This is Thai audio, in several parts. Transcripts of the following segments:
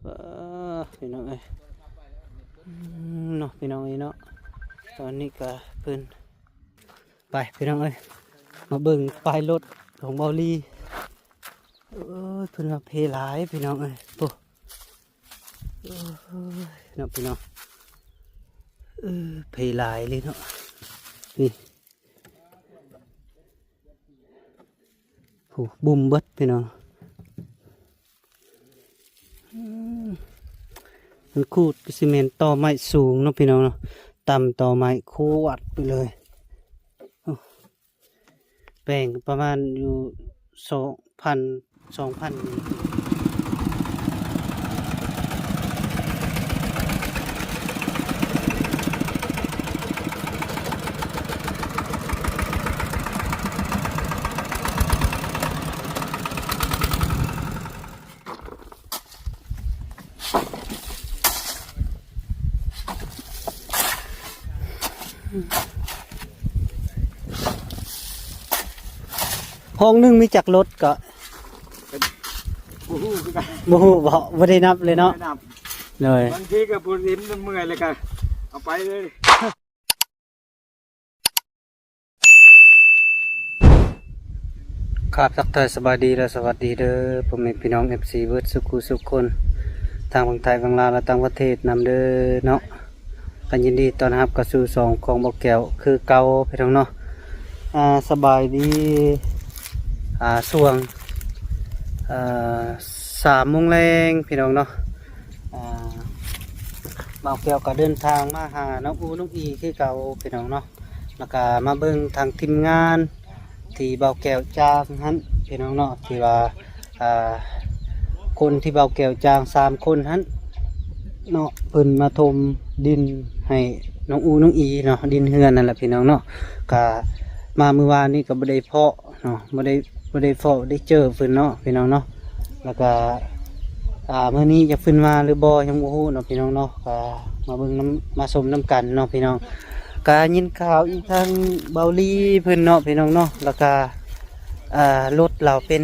พี่น้องเอ้ยเนาะพี่น้องเอ้ยเนาะตอนนี้ก็เพิ่นไปพี่น้องเอ้ยมาเบิ่งป้ายรถของเบาลีเพิ่นว่าเพหลายพี่น้องเอ้ยโอ้เนาะพี่น้องเพหลายเลยเนาะนี่โอ้บุ่มเบิดพี่น้องมันคูดซีเมนต์ต่อไม้สูงเนาะพี่น้องเนาะต่ำต่อไม้โควัดไปเลยแบ่งประมาณอยู่2,000ห้องนึงมีจักรถก็บ่ฮู้บ่ได้นับเลยเนาะเลยบางทีก็ปวดลิ้นเมื่อยเลยกันเอาไปเลยครับทักทายสบายดีและสวัสดีเด้อผมเป็นพี่น้อง FC เบิร์ดสุขุสุขคนทางฝั่งไทยฝั่งลาวและต่างประเทศนำเด้อเนาะกันยินดีต้อนรับกระสู่สองของบ่แก้วคือเก่าพี่น้องเนาะสบายดีช่วง3 โมงแรงพี่น้องเนาะบ่าวแก้วก็เดินทางมาหาน้องอูน้องอีคือเก่าพี่น้องเนาะแล้วก็มาเบิ่งทางทีมงานที่บ่าวแก้วจ้างหันพี่น้องเนาะที่ว่าคนที่บ่าวแก้วจ้าง3 คนหันเนาะเพิ่นมาถมดินให้น้องอูน้องอีเนาะดินเฮือนนั่นแหละพี่น้องเนาะก็มาเมื่อวานนี้ก็บ่ได้เพาะเนาะบ่ได้เพาะได้เจอเพิ่นเนาะพี่น้องเนาะแล้วก็มื้อนี้จะขึ้นมาหรือบ่ยังบ่ฮู้เนาะพี่น้องเนาะก็มาเบิ่งมาชมน้ำกันเนาะพี่น้องก็ยินข่าวอีกทางเบาลีเพิ่นเนาะพี่น้องเนาะแล้วก็รถเราเป็น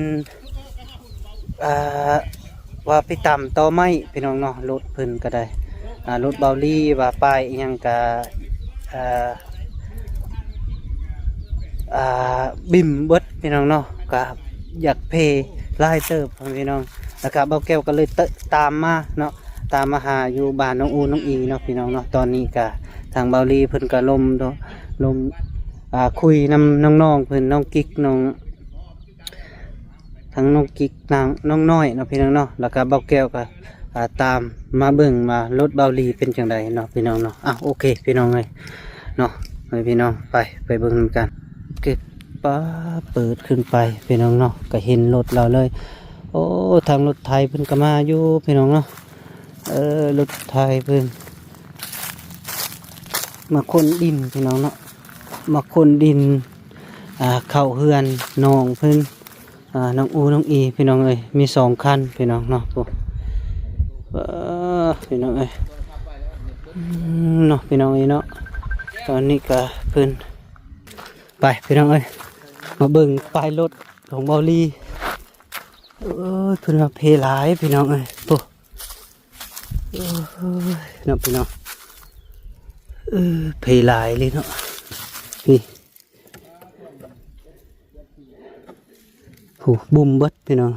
ว่าไปต่ำต่อไม้พี่น้องเนาะรถเพิ่นก็ได้รถเบาลีว่าป้ายอีหยังก็บิ่มเบิดพี่น้องเนาะก็อยากเพไล่เติบพี่น้องแล้วก็เบาแก้วก็เลยตามมาเนาะตามมาหาอยู่บ้านน้องอูน้องอีเนาะพี่น้องเนาะตอนนี้ก็ทางเบาลีเพิ่นก็ลมคุยนำน้องๆเพิ่นน้องกิ๊กน้องทั้งน้องกิ๊กน้องน้อยเนาะพี่น้องเนาะแล้วก็เบาแก้วก็ตามมาเบิ่งมารถเบาลีเป็นจังไดเนาะพี่น้องเนาะโอเคพี่น้องเลยเนาะพี่น้องไปเบิ่งกันเก็บเปิดขึ้นไปพี่น้องเนาะก็เห็นรถเราเลยโอ้ทางรถไทยเพิ่นก็มาอยู่พี่น้องเนาะรถไทยเพิ่นมาคนดินพี่น้องเนาะมาคนดินเข้าเฮือนน้องเพิ่นน้องอูน้องอีพี่น้องเอ้ยมี2 คันพี่น้องเนาะพี่น้องเอ้ยเนาะพี่น้องเอ้ยเนาะตอนนี้ก็เพิ่นไปพี่น้องเอ้ยมาเบิ่งป้ายรถของเบาลีเพิ่นว่าเพหลายพี่น้องเอ้ยเนาะพี่น้องเพหลายเลยเนาะนี่โหบุ่มเบิดพี่น้อง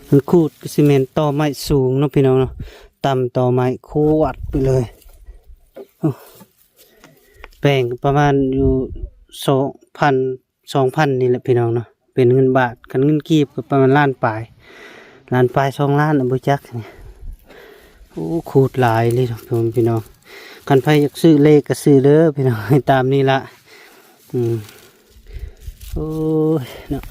มันคูดซีเมนต์ต่อไม้สูงเนาะพี่น้องเนาะต่ำต่อไม้โควัดไปเลยแบ่งประมาณอยู่2,000นี่แหละพี่น้องเนาะเป็นเงินบาทกันเงินกีบก็ประมาณ1 ล้านปลาย2 ล้านบ่จักนี่โอ้ขูดหลายเลยพี่น้องคันไผอยากซื้อเลขก็ซื้อเด้อพี่น้องตามนี้ละโอ้ยเนาะ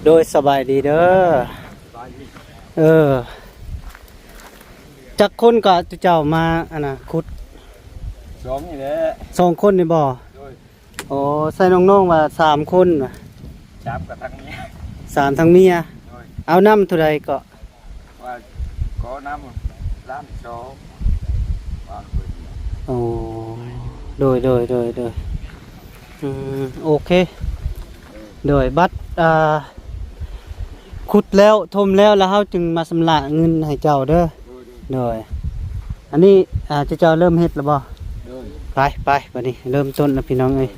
โดยสบายดีเด้อจักคนก็เจ้ามาขุด2นี่แหละ2 คนนี่บ่โอ้ใส่น้องๆว่า3 คนว่ะ3กับทั้งนี้3ทั้งเมียเอาน้ำเท่าใดก็ว่าขอน้ำ1.2 ล้านว่าเพิ่นโอ้ โดยโอเคโดยบัตรขุดแล้วทมแล้วเฮาจึงมาชำระเงินให้เจ้าเด้อโดยอันนี้เจ้าเริ่มเฮ็ดแล้วบ่ไปบัดนี้เริ่มต้นแล้วพี่น้องเอ้ย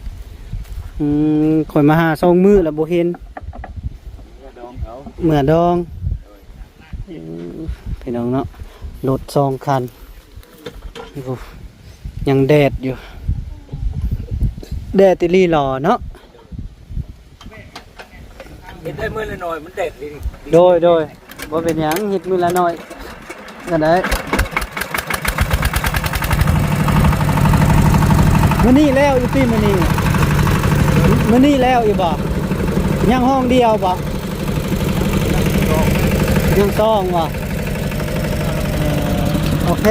ข่อยมาหา2มื้อแล้วบ่เห็นเมื่อดองพี่น้องเนาะรถ2คันยังแดดอยู่แดดติลีหล่อเนาะ เห็นได้มื้อละหน่อยมันเด็ดดิ โดยบ่เป็นหยังเฮ็ดมื้อละน้อยก็ได้มื้อนี้แล้วอยู่พี่มื้อนี้แล้วอยู่บ่ยังห้องเดียวบ่ยังต้องบ่โอเค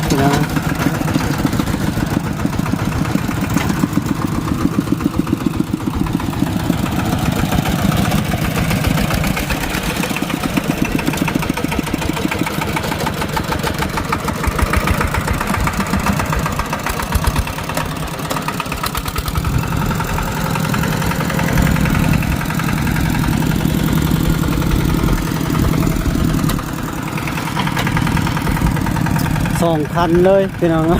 พี่น้อง2 คันเลยพี่น้องเรา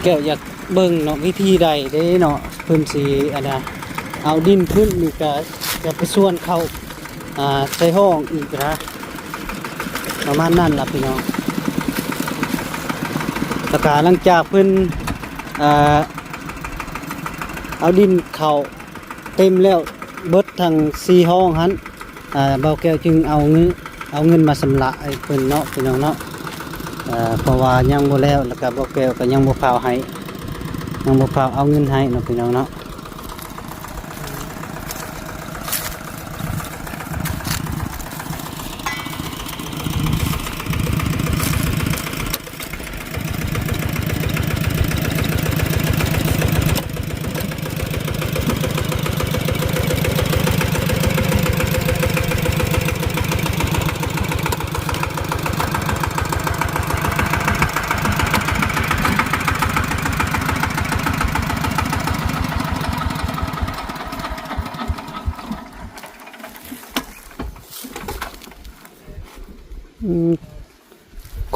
แก้วอยากเบิ่งเนาะวิธีใดเด้เนาะเพิ่นสิอันน่ะเอาดินขึ้นนี่ก็จะไปส่วนเข้าใส่ห้องอีกนะประมาณนั้นล่ะพี่น้องตะกาหลังจากเพิ่นเอาดินเข้าเต็มแล้วเบิดทั้ง4ห้องหันเบาแก้วจึงเอาเงินมาชำระให้เพิ่นเนาะพี่น้องเนาะเพราะว่ายังบ่แล้วแล้วก็เบาแก้วก็ยังบ่พาวให้ยังบ่พาวเอาเงินให้เนาะพี่น้องเนาะ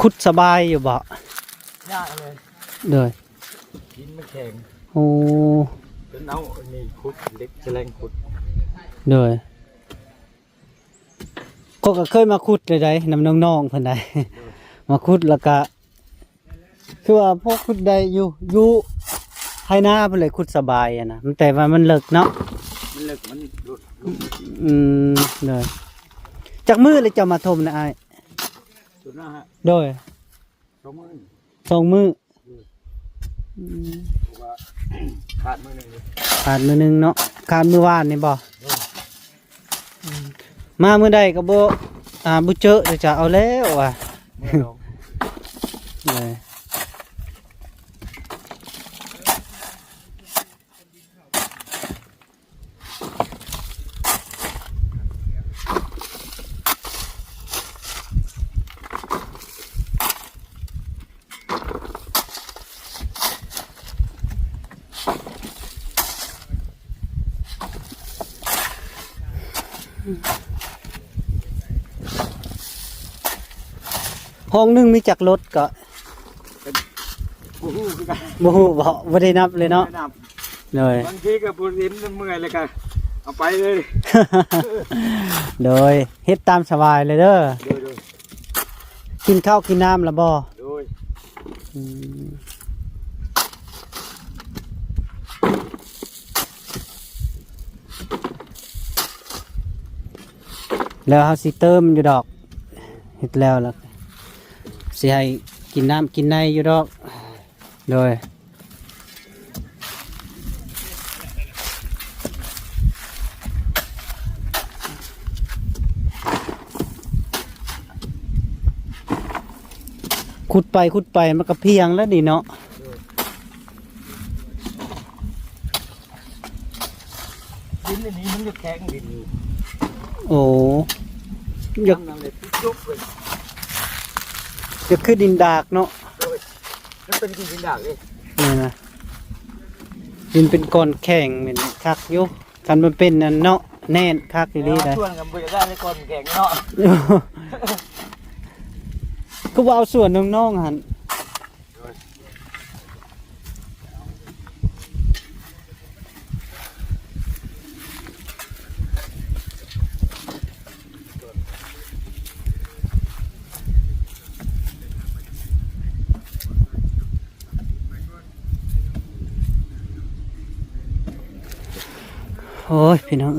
ขุดสบายอยู่บ่ ยากเลย เด้อ ดินมันแข็ง โอ้ เป็นเอาอันนี้ขุดเล็กแฉลงขุด เด้อก็เคยมาขุดเลยได้นำน้องๆเพิ่นได้ มาขุดแล้วก็คือว่าพวกขุดได้อยู่ให้หน้าเพิ่นเลยขุดสบายนะแต่ว่ามันเลิกเนาะ มันเลิกมันหลุด เด้อจักมื้อเลยจะมาทมนะอ้าย สุดนะฮะ โดย 2 มื้อ 2 มื้อ เพราะว่าขาดมื้อหนึงเลย ขาดมื้อนึงเนาะขาดมื้อวานนี่บ่มามื้อใดก็บ่เจอเดี๋ยวจะเอาแล้วว่ะ มื้อดอง เลย ห้องหนึงมีจักรถก็ บ่ฮู้คือกัน บ่ฮู้บ่ได้นับเลยเนาะ แนะน เลย บางทีก็ผู้ริมเมื่อยเลยก็เอาไปเลย โดยเฮ็ดตามสบายเลยเด้อ โดย กินข้าวกินน้ำแล้วบ่ โดย อืมแล้วเฮาสิเติมอยู่ดอกเฮ็ดแล้วสิให้กินน้ำกินในอยู่ดอกโดย ขุดไปมันก็เพียงแล้วนี่เนาะ ดินอันนี้มันจะแข็งดิน โอ้อยาก ทำอะไรทุกเลย จะขึ้นดินดากเนาะ มันเป็นดินดากเลย นี่นะดินเป็นก้อนแข็งเหมือนคักอยู่คันมันเป็นนั่นเนาะแน่นคักอีหลีได้ ชวนกันบุญได้ในก่อนแข่งเนาะ ก็ว่าเอาส่วนน้องๆหั่นโอ้ยพี่น้อง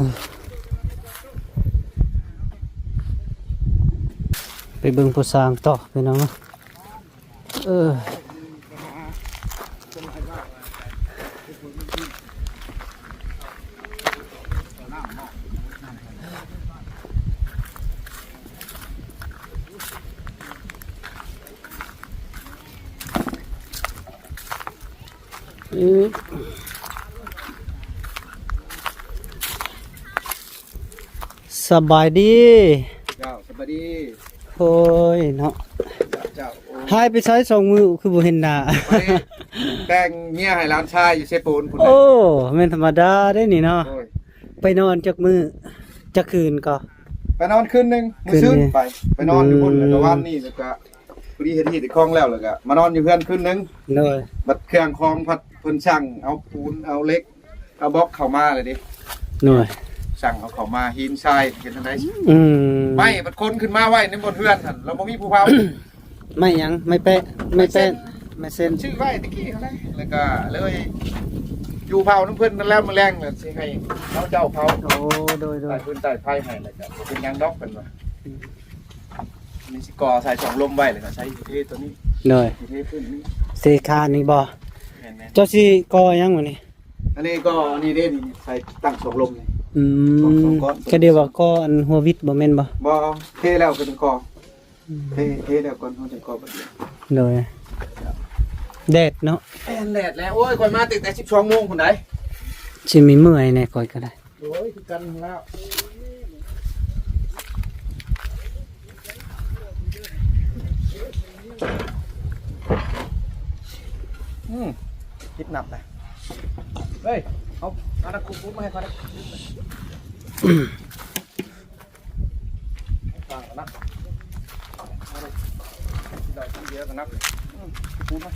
ไปเบิ่งผู้สร้างต่อพี่น้องสบายดี เจ้าสวัสดี โอ้ยเนาะ เจ้า หายไปใช้สองมือคือบ่เห็นหน้า แต่งเมียให้ร้านชายอยู่เชปูนคุณ โอ้แม่นธรรมดาได้นี่เนาะ โอ้ย ไปนอนจักมือจักคืนก็ ไปนอนคืนนึงมื้อซื่นไปนอนอยู่บนแล้วก็วันนี้แล้วก็พอดีเฮ็ดที่คลองแล้วแล้วก็มานอนอยู่เพื่อนคืนนึง เลย บัดเครื่องคลองพัดเพิ่นสั่งเอาปูนเอาเหล็กเอาบล็อกเข้ามาเลยดิ หน่วย สั่งเอาเข้ามาหินทรายเห็นจังได๋ อืม ไม่บัดคนขึ้นมาไว้ในบนเพื่อนหั่นเราบ่มีผู้เผา ไม่หยังไม่แปะไม่เส้น ชื่อไว้ตะกี้เขาได้แล้วก็เลยอยู่เผาน้ำเพิ่นนั่นแล้วมื้อแรงน่ะสิให้เขาเจ้าเผา โอ้โดย ใต้พื้นใต้ไผ่ให้แล้วก็เป็นยางดอกเป็นว่ามีสิก่อใส่2ลมไว้แล้วก็ใช้เทตัวนี้ เลย เทขึ้นนี่ เซคานี่บ่ แม่น เจ้าสิก่อหยังวะนี่ ๆอันนี้ก็นี่เด้นี่ใส่ตั้ง2ลมนี่ อื สอ ม งก้อน ก็เดียวว่าก่ออันหัววิทย์บ่แม่นบ่ บ่เทแล้วก็เป็นก่อเทแล้วก่อนเฮาจะก่อบัดเดียว เลยแดดเนาะ แอนแดดแล้วโอ้ยก่อนมาตั้งแต่12 โมงพุ่นใด สิมีเมื่อยแน่ก่อยก็ได้ โอ้ยคือกันแล้วคิดหนับเลยเฮ้ยเอาตะคุบมาให้เขาได้ฟังกันนะได้ที่เยอะกันนับคุบมา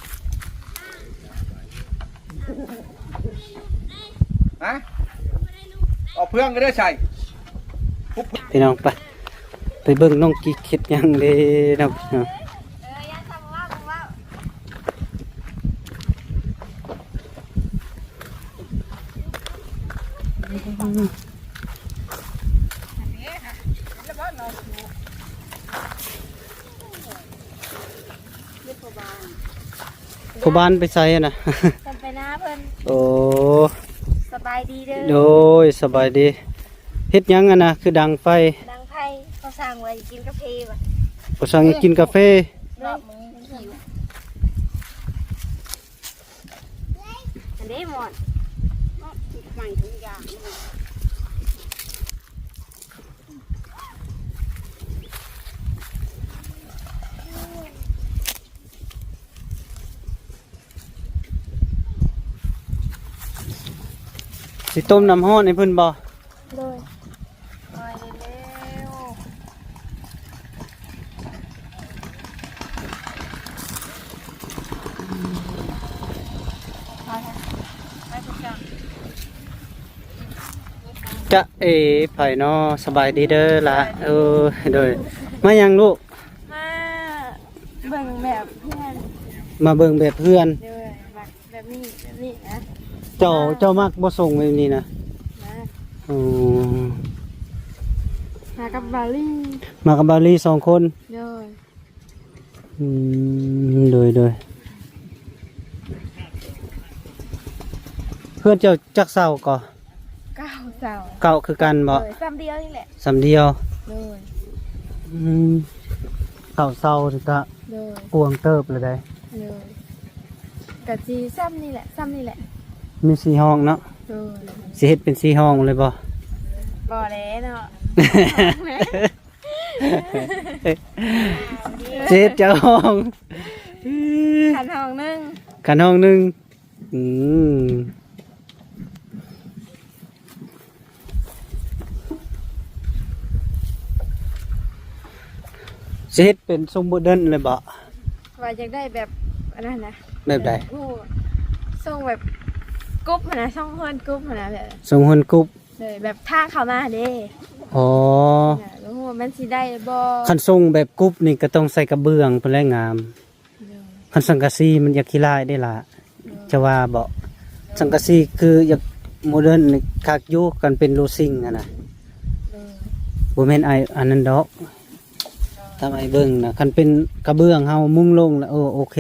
ฮะเอาเพื่อนก็ได้ใช่ พี่น้องไปเบิ่งน้องกิ๊กเฮ็ดหยังเด้เนาะพี่น้องผู้บ้านไปใส่อะนะ จำไปนะเพิ่น โอ้ สบายดีเด้อ โดยสบายดีเฮ็ดหยังอะนะคือดังไฟ ดังไพ่เขาสั่งไว้กินกาแฟว่ะ บ่สั่งให้กินกาแฟ รอบมึงหิวอันนี้หมดใหม่ทุกอย่าง สิต้มน้ำร้อนให้เพิ่นบ่ โดยไปเร็วไปทุกอย่าง จะไผเนาะสบายดีเด้อล่ะโดยมายังลูก มาเบิ่งแบบเพื่อน มาเบิ่งแบบเพื่อน เด้อแบบนี้นะ เจ้ามักบ่ส่งแบบนี้นะ นะ อ๋อ มากับบาลี่ มากับบาลี2คน เด้อ โดยเพื่อนเจ้าจักเศร้าก็ ก้าวเสา เก่าคือกันบ่ ซ้ำเดียวนี่แหละ สำเดียว เลย อืม ข้าวเซานี่ก็ โดย กวงเติบเลยได้ โดยกะจีซ้ำนี่แหละซ้ำนี่แหละ มี4ห้องเนาะ โดย สิเฮ็ดเป็น4ห้องเลยบ่ บ่แล้วเนาะ สิเฮ็ดจักห้อง ขันห้องหนึง กันห้องหนึงสิเฮ็ดเป็นทรงโมเดิร์นเลยบ่ ว่าอยากได้แบบอันนั้นนะ แบบใด โอ้ส่งแบบกรุ๊ปหั่นนะช่องเพิ่นกรุ๊ปหั่นนะแบบ ทรงหุ่นกรุ๊บ เลยแบบท่าเข้ามาเด้ อ๋อ แล้วหัวามันสิได้บ่ คันทรงแบบกรุ๊บนี่ก็ต้องใส่กระเบื้องเพื่อแลงาม คันสังกะสีมันอยากขี้ลายได้ล่ะจะว่าบ่สังกะสีคืออยากโมเดิร์นนี่คักอยู่กันเป็นโลซิงอะนะบ่แม่นอันนั้นดอกทำไอ้เบิ่งนะคันเป็นกระเบื้องเฮามุงลงแล้วโอเค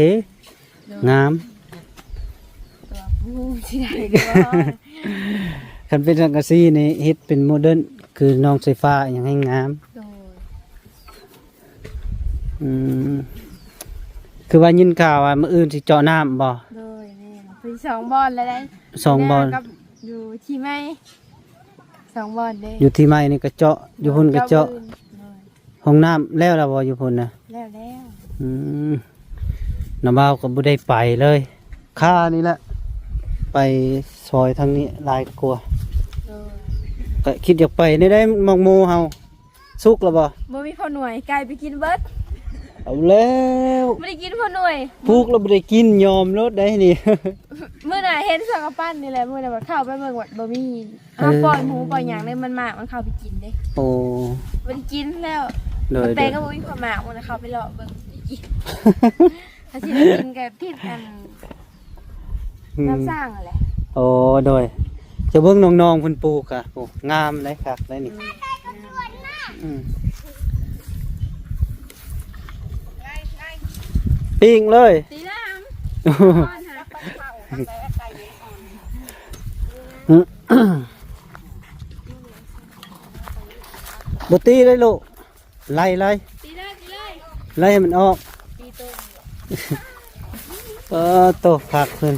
งาม ตัวผู้สิได้บ่ คันเป็นสังกะสีนี่เฮ็ดเป็นโมเดิร์นคือน้องไฟฟ้าอย่างให้งาม โดย อืมคือว่ายินข่าวว่ามื้ออื่นสิเจาะน้ำบ่ โดยแม่นคือ2บอนแล้วได้ สองบอน กับอยู่ที่ไม่2บอนเด้ อยู่ที่ไม้นี่ก็เจาะอยู่พุ่นก็เจาะ โดย ห้องน้ำแล้วล่ะบ่อยู่พุ่นน่ะ แล้ว อืมน้าบ่าวก็บ่ได้ไปเลยค่านี่แหละไปซอยทางนี้หลายกว่า โดย ก็คิดอยากไปได้มองโมเฮาสุกแล้วบ่ บ่มีพ่อหน่วยไก่ไปกินเบิด เอาแล้ว ไม่ได้กินพ่อหน่วย ปลูกแล้วบ่ได้กินยอมรถได้นี่ เมื่อน่ะเห็นสังกะปั้นนี่แหละเมื่อน่ะว่าเข้าไปเบิ่งว่าบ่มีเอาปล่อยหมูปล่อยหยังเลยมันมากมันเข้าไปกินเด้ โอ้ บ่ได้กินแล้ว โดย แต่ก็บ่มีความหมากมันเข้าไปเลาะเบิ่งบ่ได้กินถ้าสิได้กินก็ทิศอัน อืม น้ำสร้างนั่นแหละ โอ้โดยจะเบิ่งน้องๆเพิ่นปลูกอ่ะโอ้งามเลยคักเลยนี่อืมปิ้งเลย ตีน้ำ บตีเลยลูกไล่ไล่ ตีเลย ไล่ให้มันออก ตีตัว โตผักเพิ่น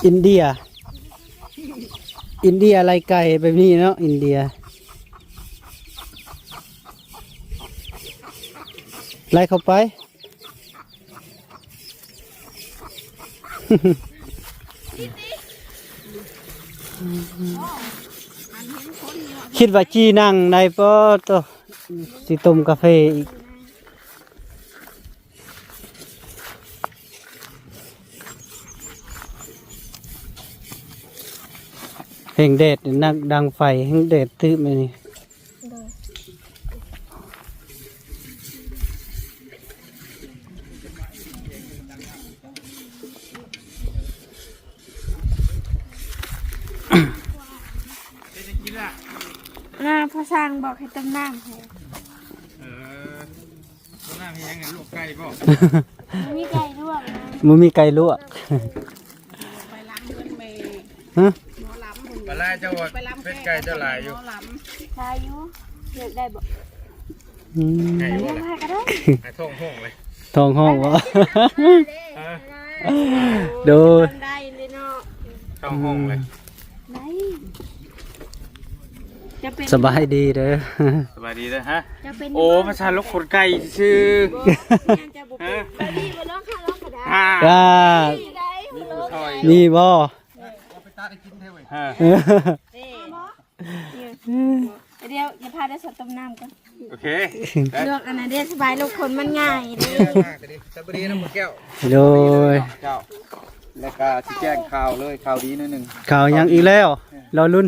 อินเดียไล่ไก่แบบนี้เนาะอินเดียไล่เข้าไป คิดว่าจีนั่งในปอตัวสิต้มกาแฟอีกแห่งแดดนี่นักดังไฟแห่งแดดตื้อมานี่พอสร้างบอกให้ต้มน้ำให้ ต้นน้ำมียังไงลูกไก่บ่ มีไก่ลวกนะ มันมีไก่ลวกฮะ ปลาเจ้าเป็ดไก่เจ้าหลายอยู่ ได้อยู่เลือกได้บอก อืม ไก่ เลื บ่ อก เลย ให้ก็ได้ ไก่ท่องห้องเลย ทองห้องวะ โดย ได้เลยเนาะ ท่องห้องเลย ได้จะเป็น สบายดีเด้อ สบายดีเลยฮะ จะเป็น โอ้มาชาลูกขนไก่ชื่อ จะบุกไปดีบนร้องค่ะร้องกระดาษ ฮ่า จ้า ได้ มีผู้ชอย มีบ่ ฮ่า เดี๋ยวอย่าพาได้สดต้มน้ำกัน โอเค เลือกอันนั้นเด็ดสบายลูกคนมันง่ายเด้ สบายดีนะหมดแก้ว โดย เจ้าแล้วก็ที่แจ้งข่าวเลยข่าวดีนิดนึง ข่าวยังอีกแล้วรอลุ้น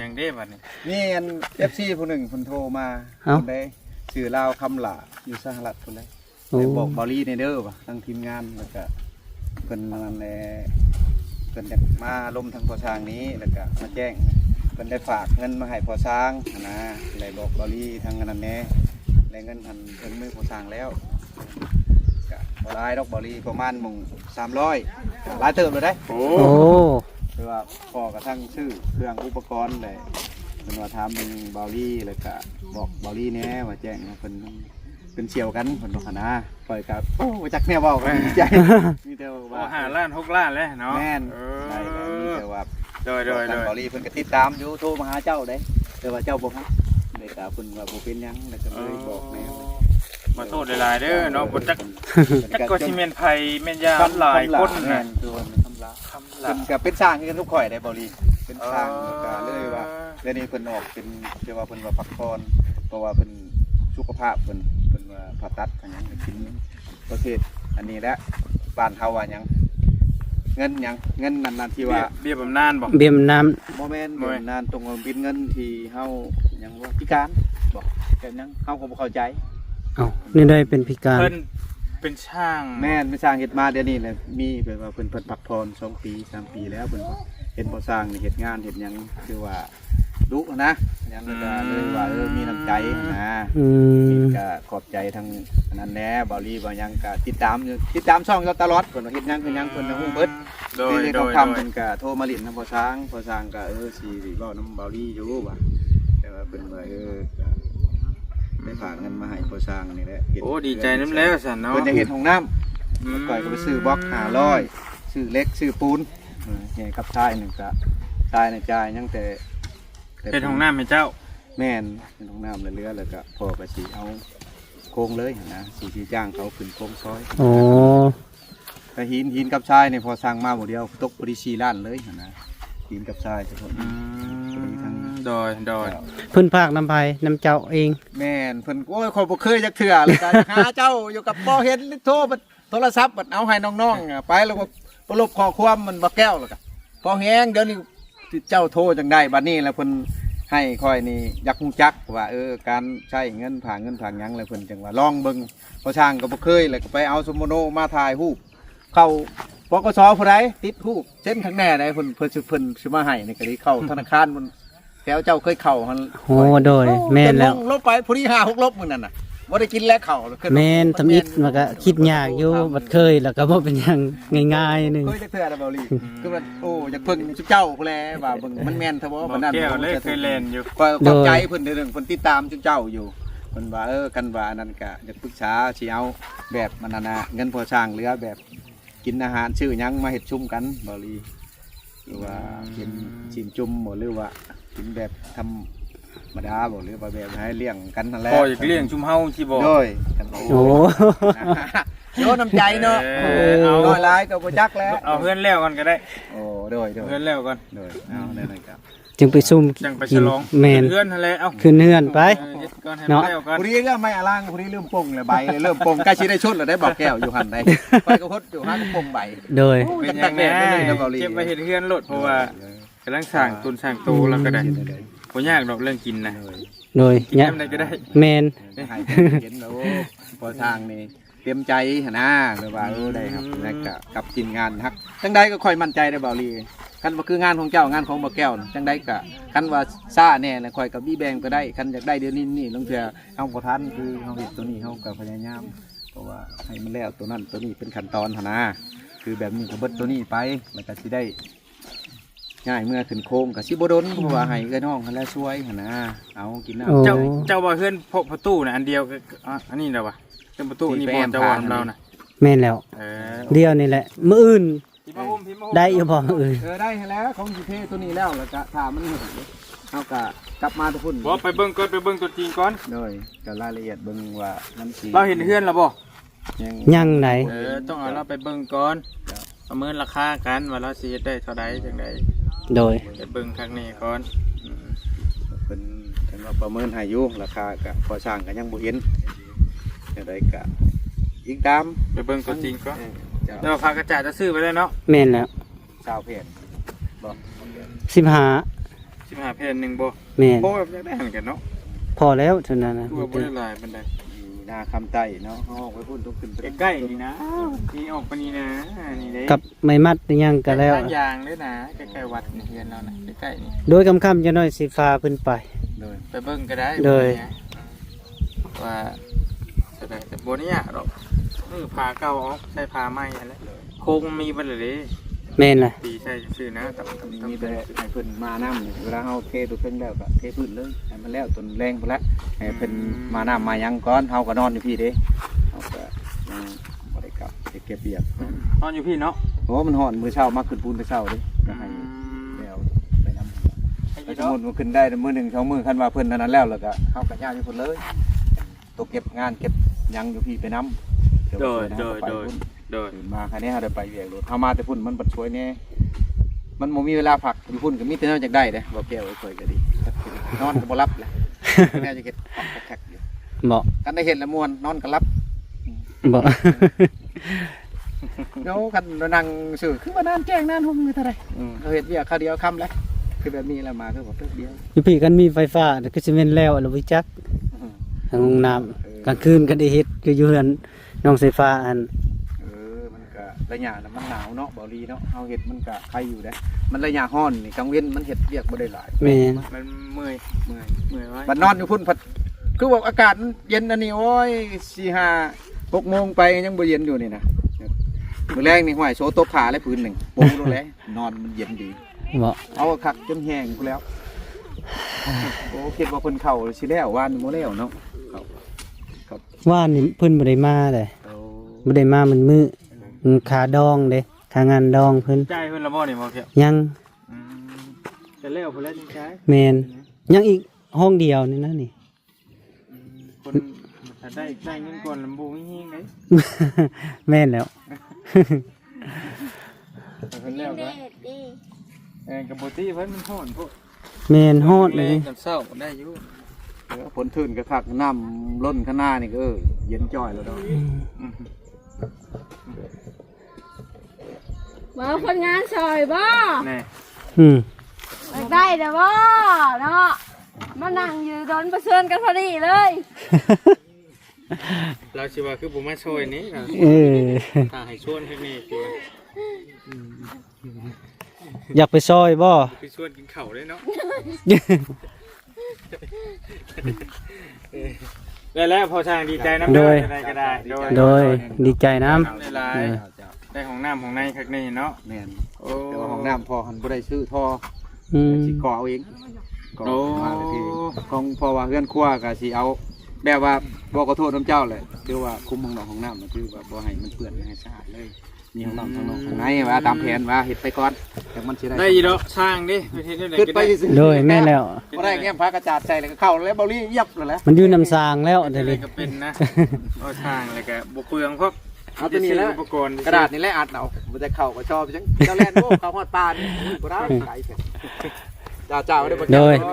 อย่างได้บัดนี้นี่อัน FC ผู้หนึ่งคนโทรมา เอ้า คนได้สื่อลาวคำหลาอยู่สหรัฐคนได้ โอ้ ไปบอกบอลลี่ในเด้อป่ะทางทีมงานแล้วก็เพิ่นนั่นแหละเพิ่นจะมาลมทางพอช้างนี้แล้วก็มาแจ้งเพิ่นได้ฝากเงินมาให้พอช้างนะเลยบอกบอลลี่ทางนั้นแน่และเงินทันเพิ่นมือพอช้างแล้วก็บ่หลายดอกบอลลี่ประมาณหมง300หลายเติมเลยได้ โอ้ เอ คือว่าพ่อกระทั่งชื่อเครื่องอุปกรณ์เลยเป็นว่าถามเป็นเบาลี่แล้วก็บอกเบาลี่แน่ว่าแจ้งว่าเป็นเชี่ยวกันคนบอกนะปล่อยกับโอ้จักแนวเบากันดีใจมีแต่ว่า 5 ล้าน 6 ล้านแล้วเนาะ แม่นใช่ครับมีแต่ว่า โดย เบาลี่เพิ่นก็ติดตามอยู่โทรมาหาเจ้าได้แต่ว่าเจ้าบ่ฮับเลยก็เพิ่นว่าบ่เป็นหยังแล้วก็เลยบอกแม่ มาโทษหลายๆเด้อเนาะบ่จักก็สิแม่นไผแม่นยาหลายคน แม่ น่ะ นตัวคำลาเพิ่นก็เป็นสร้างกันทุกข่อยได้เบาลี่เป็นสร้างก็เลยว่าเดี๋ยวนี้เพิ่นออกเป็นเรียกว่าเพิ่นว่าพักผ่อนเพราะว่าเพิ่นสุขภาพเพิ่นว่าผ่าตัดอันหยังกินประเภทอันนี้แหละบ้านเฮาว่าหยังเงินหยังเงินนั้นที่ว่า เบี้ยบำนาญบ่ เบี้ยน้ำ บ่แม่นบ่นานตรงบินเงินที่เฮาหยังว่าพิการบอกแต่หยังเฮาก็บ่เข้าใจ เอ้านี่ได้เป็นพิการ เพิ่นเป็นช่าง แม่นไปสร้างเฮ็ดมาเดี๋ยวนี้แหละมีแบบว่าเพิ่นพักผ่อน2 ปี3 ปีแล้วเพิ่นเฮ็ดบ่สร้างนี่เฮ็ดงานเฮ็ดหยังคือว่าดุนะหยังก็เลยว่ามีน้ำใจนะ อืม ก็ขอบใจทั้งนั้นแหละบอลี่บ่ยังก็ติดตามอยู่ติดตามช่องเราตลอดเพิ่นว่าเฮ็ดหยังคือหยังเพิ่นฮู้เบิด โดย ที่ โด เขา ย ทำเพิ่นก็โทรมาลิ้นนำพ่อช้างก็สิเว้านำบอลี่อยู่ว่าแต่ว่าเพิ่นว่าก็ได้ฝากเงินมาให้พ่อช้างนี่แหละ โอ้ดีใจนำแล้วซั่นเนาะ เพิ่นจะเฮ็ดห้องน้ำแล้วก่อยก็ไปซื้อบล็อก500ซื้อเหล็กซื้อปูนแห่กับชายนึงก็ชายน่ะจ่ายยังแต่ เฮ็ดห้องน้ำให้เจ้า แม่นเป็นห้องน้ำเรือแล้วก็พอก็สิเอาโครงเลยนะสิจ้างเขาขึ้นโครงซอย โอ้ แต่หินกับทรายเนี่ยพอสร้างมาหมดเดียวตกบริชีล้านเลยนะหินกับทรายเฉพาะ โดย เพิ่นภาคน้ำไผน้ำเจ้าเอง แม่นเพิ่นโอ้ยคนบ่เคยจักเถื่อเลยกันหาเจ้าอยู่กับบ่เห็นโทรบัดโทรศัพท์บัดเอาให้น้องๆไปแล้วก็ประลบข้อความมันบ่แก้วแล้วก็พอแห้งเดี๋ยวนี้เจ้าโทรจังได้บัดนี้แล้วเพิ่นให้ค่อยนี่ยักฮู้จักว่าการใช้เงินผ่านหยังแล้วเพิ่นจังว่าลองเบิ่งพอช่างก็บ่เคยแล้วก็ไปเอาสมโนมาถ่ายรูปเข้าปกสผู้ใดติดรูปเส้นข้างแน่ได้เพิ่นสิมาให้นี่ก็ได้เข้าธนาคารมันแถวเจ้าเคยเข้าหั่น โอ้โดยแม่นแล้ว ลบไปผู้ที่5-6 ลบมื้อนั้นน่ะบ่ได้กินแล้วเข้า แม่นทำอิฐมันก็คิดยากอยู่บัดเคยแล้วก็บ่เป็นหยังง่ายๆหนึง เคยจักเทื่อแล้วบ่ลีคือว่าโอ้อยากเพิ่งเจ้าพุ่นแลว่าเบิ่งมันแม่นซะบ่ บ่ บัดนั้น แก้วเลยเคยเล่นอยู่ ก็ขอบใจเพิ่นเรื่องเพิ่นติดตามเจ้าอยู่เพิ่นว่ากันว่าอันนั้นก็อยากปรึกษาสิเอาแบบมันนั่นน่ะเงินพอสร้างเหลือแบบกินอาหารชื่อหยังมาเฮ็ดชุ่มกันบ่ลีหรือว่ากินชิมจุ่มบ่หรือว่ากินแบบธรรมดาบ่หรือว่าแบบให้เลี้ยงกันนั่นแหละ พออยากเลี้ยงชุมเฮาสิบ่ โดยกันบ่ โอ้ โยนน้ำใจเนาะ เอา น้อยหลายก็บ่จักแล้ว เอาเพื่อนแล้วกันก็ได้ โอ้โดย เพื่อนแล้วกัน โดยเอาได้เลยครับ จึงไปซุ่ม จังไปฉ กิน ลอง แม่น เพื่อนทะเลเอ้า ขึ้นเฮือนไป ยึดก่อนให้ เนาะ แล้วกัน ผู้นี้เริ่มไม่อลังผู้นี้เริ่มปงเลยใบเริ่มปงใกล้ชิดได้ชุดแล้วได้บอกแก้วอยู่หันได้ไปก็พดอยู่หันก็ปงใบ โดย เป็นยังไงเก็บไปเห็ดเพื่อนรถเพราะว่ากำลังสร้างตุนสร้างโตแล้วก็ได้บ่ยากดอกเรื่องกินนะ โดย กิน เนี่ย ทำอะไรก็ได้ แม่น ให้เห็นแล้วพอทางนี่เตรียมใจนะหรือว่าได้ครับแล้วก็กับทีมงานฮักจังใดก็ค่อยมั่นใจได้เบาลีคันว่าคืองานของเจ้างานของบ่แก้วจังใดก็คันว่าซ่าแน่แล้วค่อยกับบี้แบงก็ได้คันอยากได้เดี๋ยวนี้นี่ลงเทื่อเฮาบ่ทันคือเฮาเฮ็ดตัวนี้เฮาก็พยายามเพราะว่าให้มันแล้วตัวนั้นตัวนี้เป็นขั้นตอนหั่นนะคือแบบนี้ก็เบิดตัวนี้ไปแล้วก็สิได้ง่ายเมื่อขึ้นโค้งก็สิบ่ดนเพราะว่าให้เอ้น้องหั่นแหละช่วยหั่นนะเอากินน้ำ โอ้ เจ้าบ่เพื่อนพกประตูนะอันเดียวอันนี้แล้ววะเป็นประตูนี่บ่เจ้าว่าเรานะ แม่นแล้ว เออ เดียวนี่แหละ มื้ออื่น พี่มาอุ้มพี่มาอุ้ม ได้อยู่บ่มื้ออื่น ได้ให้แล้วของสิเทตัวนี้แล้วแล้วก็ถ้ามันเห็นเฮาก็กลับมาทุกคน บ่ไปเบิ่งก่อนไปเบิ่งตัวจริงก่อน โดยก็รายละเอียดเบิ่งว่ามันสิ เราเห็นเพื่อนแล้วบ่ ยังไหน ต้องเอาเราไปเบิ่งก่อนประเมินราคากันว่าเราสิเฮ็ดได้เท่าใดจังได๋ โดย ไปเบิ่งข้างนี้ก่อน เพิ่นเห็นว่าประเมินให้อยู่ราคาก็พอสร้างก็ยังบ่เห็นจังไดก็อีกตาม ไปเบิ่งตัวจริงก่อน เจ้า เดี๋ยวพากระจาดจะซื้อไปแล้วเนาะ แม่นแล้ว ชาวเพจบ่ 15 15แผ่นหนึงบ่ แม่น บ่แบบอยากได้หันกันเนาะ พอแล้วเท่านั้นนะ ตัวบ่ได้หลายปานใด หน้าคำใต้เนาะเฮาออกไปพุ่นต้องขึ้นไป ใกล้ๆนี่นะนี่ออกไปนี่นะนี่เด้ กับไม่มัดยังก็แล้ว ยางเลยนะใกล้ๆวัดนี่เฮือนเรานะใกล้ๆนี่ โดยค่ำๆจะน้อยสิฟ้าเพิ่นไป โดย ไปเบิ่งก็ได้ โดย ว่าจะได้แต่บ่นี่ยากหรอกพาเก่าออกใช้พาใหม่นั่นแหละโครงมันมีบ่เลยเด้ โ แม่นล่ะ ตีใช่ซื่อๆนะตับ มีแต่ให้เพิ่นมาน้ำนี่เวลาเฮาเทตัวเพิ่นแล้วก็เทพื้นเลยให้มันแล้วจนแรงพุ่นละให้เพิ่นมาน้ำมาหยังก่อนเฮาก็นอนอยู่พี่เด้เฮาก็ยังบ่ได้กลับไปเก็บเบียก นอนอยู่พี่เนาะ โอ้มันฮ้อนมื้อเช้ามาขึ้นปูนแต่เช้าเด้ก็ให้แล้วไปนำ สมมุติมันขึ้นได้มื้อ1 2มื้อคันว่าเพิ่นนั้นแล้วแล้วก็เฮาก็ย่างอยู่พุ่นเลยตัวเก็บงานเก็บหยังอยู่พี่ไปนำ โดยมาคันนี้เฮาได้ไปเวียกรถเฮามาแต่พุ่นมันบัดสวยแน่มันบ่มีเวลาพักอยู่พุ่นก็มีแต่นอนจักได้เด้บ่แก้วค่อยก็ดีนอนก็บ่หลับแหละแม่จะเฮ็ดปักแท็กอยู่ บ่ กันได้เห็นแล้วม่วนนอนก็หลับ บ่ เดี๋ยวกันนั่งซื่อคือว่านานแจ้งนานหุ่มคือเท่าไหร่เราเฮ็ดเวียกคราวเดียวค่ำแล้วคือแบบนี้แล้วมาคือบ่แป๊บเดียว อยู่พี่กันมีไฟฟ้าก็สิแม่นแล้วล่ะบ่จักทางห้องน้ำกลางคืนก็ได้เฮ็ดคืออยู่เฮือนน้องไฟฟ้าอัน มันก็ระยะน่ะมันหนาวเนาะบ่รีเนาะเฮาเฮ็ดมันก็ใครอยู่เด้มันระยะร้อนนี่กลางเว้นมันเฮ็ดเวียกบ่ได้หลาย แม่น มันเมื่อยไว้ บัดนอนอยู่พุ่นพัดคือว่าอากาศมันเย็นอันนี้โอ้ย4 5 6โมงไปยังบ่เย็นอยู่นี่นะมื้อแรกนี่ห้วยโซตบขาแล้วพื้นหนึ่งปูลงแล้วนอนมันเย็นดี บ่ เอาคักจนแห้งกูแล้วโอ้คิดว่าเพิ่นเข้าสิแล้ววานบ่แล้วเนาะเข้า ว่านี่เพิ่นบ่ได้มาเลยบ่ได้มามันมื้อมันค่าดองเด้ค่างานดองเพิ่น ใจเพิ่นละบ่นี่บ่เกี่ยว ยัง จะเลี้ยวเพิ่นแล้วจริงใจ แม่นยังอีกห้องเดียวนี่นะนี่ คนถ้าได้เงินก่อนลำบูมีเฮงเด้ แม่นแล้ว เพิ่นแล้วก็ ดี กับบ่ตี้เพิ่นมันฮ้อนพุ่น แม่นฮอดเลย กันเช้าได้อยู่ ฝนทื่นก็คักน้ำล้นข้างหน้านี่ก็เย็นจ้อยแล้วเนาะ มาคนงานซอยบ่ แน่ อืม ได้เด้อบ่เนาะมานั่งอยู่โดนประเชิญกันพอดีเลย เราสิว่าคือบ่มาช่วยนี่นะ เออ ถ้าให้ชวนให้แม่คือ อยากไปซอยบ่ ไปชวนกินข้าวได้เนาะได้แล้วพอช่างดีใจนำได้ก็ได้ โดยดีใจน้ ได้หลายได้ของน้ำของในคักนี่เนาะ แม่น โอ้ แต่ว่าห้องน้ำพอหันบ่ได้ซื้อท่อ อืม สิก่อเอาเองก่อมาเลยที่ของพอว่าเฮือนครัวก็สิเอาแบบว่าบ่ขอโทษน้ำเจ้าเลยคือว่าคุมห้องนอกห้องน้ำมันคือว่าบ่ให้มันเปื้อนให้สะอาดเลยมีห้องน้ำข้างนอกข้างในว่าตามแผนว่าเฮ็ดไปก่อนแต่มันสิได้ ได้อยู่ดอกช่างดิไปเฮ็ดได้ ขึ้น ก็ ไป ได้ สิ โดยแม่แล้ว บ่ได้แง้มฟ้ากระจาดใส่แล้วก็เข้าแล้วเบาลี่เยียบเลยแหละ มันอยู่น้ำสางแล้วเดี๋ยว เล นี้ ยก็เป็นนะเอาช่างแล้วก็บ่เปลืองพวก เอาตัวนี้แล้ว อุปกรณ์ กระดาษนี่แหละอัดเอามันจะเข้าก็ชอบจังเจ้าแล่นโอ้เข้าฮอดปานบ่ได้ไกลเพิ่นจ้าได้บ่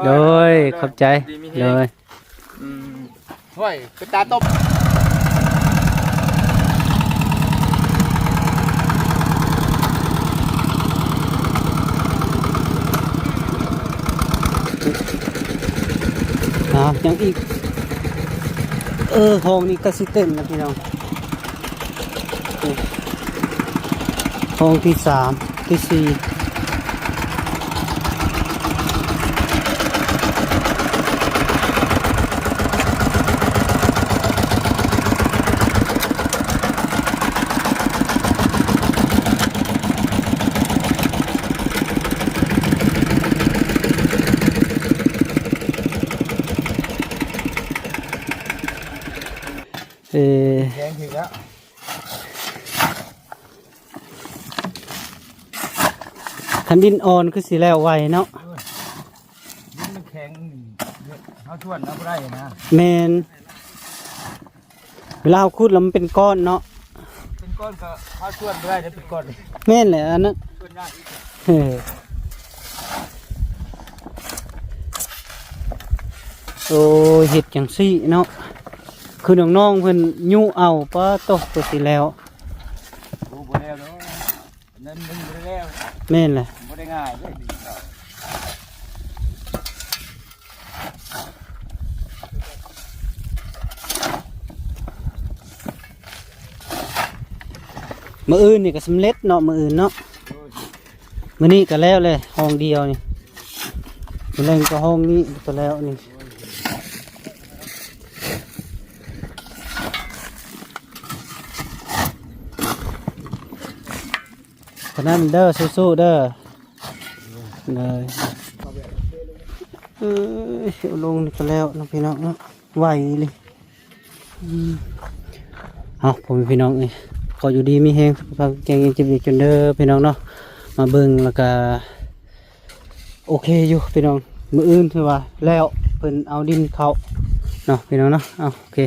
โดยขอบใจโดย ห้วยเป็นตาตบ ยังอีกห้องนี้ก็สิเต็มนะพี่น้องห้องที่3ที่4แข็งถึงแล้ว คันดินอ่อนคือสิแล้วไวเนาะ มันแข็งเอาชวนเอาบ่ได้นะ แมนเวลาเอาขุดแล้วมันเป็นก้อนเนาะ เป็นก้อนก็เอาชวนบ่ได้เป็นก้อน แม่นแหละอันนั้น ชวนยาก โอ้เห็ดจังซี่เนาะคือน้องๆเพิ่นยุเอาป้าโตตัวสิแล้ว โอ้บ่แล้วเนาะนั่นมึงบ่ได้แล้ว แม่นแหละ บ่ได้ง่ายเลย มื้ออื่นนี่ก็สำเร็จเนาะมื้ออื่นเนาะมื้อนี้ก็แล้วเลยห้องเดียวนี่มื้อแรงก็ห้องนี้ก็แล้วนี่ ฉะนั้นเด้อสู้ๆเด้อเลยเสียวลงนี่ก็แล้วน้องพี่น้องเนาะไหวเลยเอาผมพี่น้องนี่ขออยู่ดีมีแฮงสุขภาพแข็งแรงจิตดีจนเด้อพี่น้องเนาะมาเบิ่งแล้วก็โอเคอยู่พี่น้องมื้ออื่นคือว่าแล้วเพิ่นเอาดินเข้าเนาะพี่น้องเนาะเอาโอเค